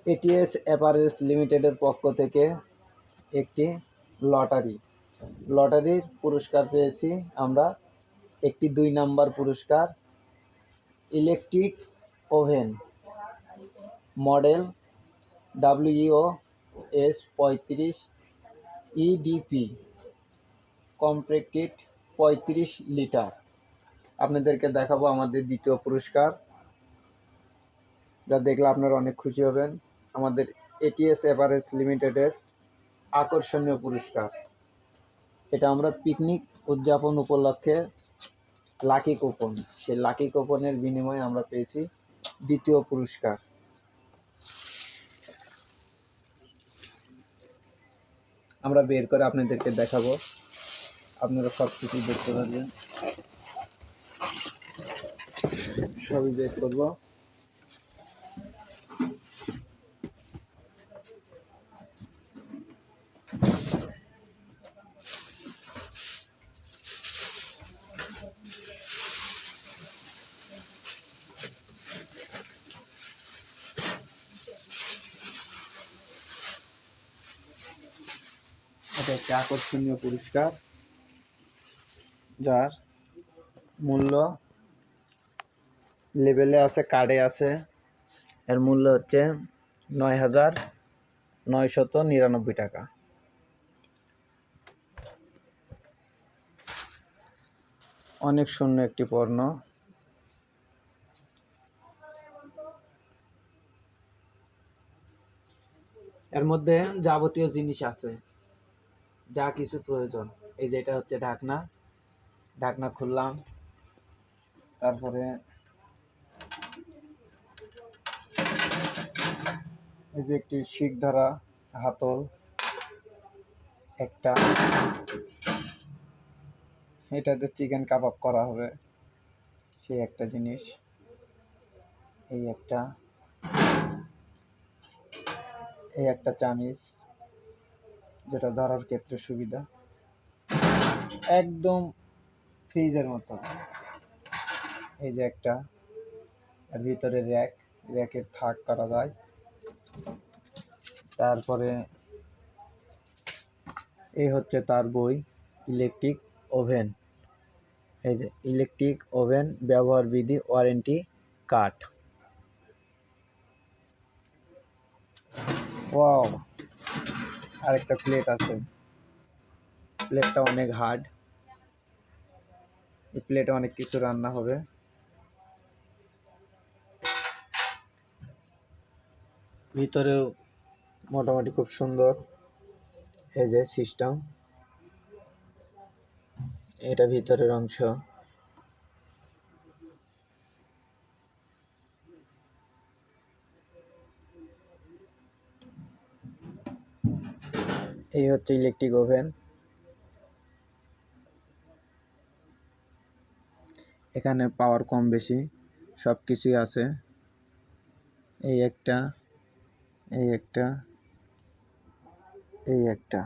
ATS apparels লিমিটেডের পক্ষ থেকে একটি লটারির পুরস্কার পেয়েছি আমরা। একটি 2 নাম্বার পুরস্কার, electric oven model WEOS 35 EDP কম্প্রেক্টেড 35 litre. আপনাদেরকে দেখাবো আমাদের দ্বিতীয় পুরস্কার, যা দেখলে আপনারা অনেক খুশি হবেন। আমাদের এটিএস অ্যাপারেলস লিমিটেডের আকর্ষণীয় পুরস্কার। এটা আমরা পিকনিক উদযাপন উপলক্ষে লাকি কুপন, সেই লাকি কুপনের বিনিময়ে আমরা পেয়েছি দ্বিতীয় পুরস্কার। আমরা বের করে আপনাদেরকে দেখাবো, আপনারা সব কিছু দেখতে পারবেন। সবই বের করবো। এটা একটা আকর্ষণীয় পুরস্কার, যার মূল্য লেবেলে আছে, কার্ডে আছে। এর মূল্য হচ্ছে 9,999 টাকা। অনেক শূন্য একটি পণ্য। এর মধ্যে যাবতীয় জিনিস আছে, যা কিছু প্রয়োজন। এই যে এটা হচ্ছে ঢাকনা খুললাম, তারপরে এই যে একটি শিক ধরা হাতল, একটা এটাতে চিকেন কাবাব করা হবে, সেই একটা জিনিস। এই একটা চামিচ, যেটা ধরার ক্ষেত্রে সুবিধা, একদম ফ্রিজের মতো। এই যে একটা, এর ভিতরে র্যাকের থাক করা যায়। তারপরে এই হচ্ছে তার বই, ইলেকট্রিক ওভেন। এই যে ইলেকট্রিক ওভেন ব্যবহার বিধি, ওয়ারেন্টি কার্ড। ওয়াও, আরেকটা প্লেট আছে। প্লেটটা অনেক হার্ড, এই প্লেটে অনেক কিছু রান্না হবে। ভিতরেও মোটামুটি খুব সুন্দর। এই যে সিস্টেম, এটা ভিতরের অংশ। এই হচ্ছে ইলেকট্রিক ওভেন। এখানে পাওয়ার কম বেশি সব কিছুই আছে। এই একটা, এই একটা, এই একটা।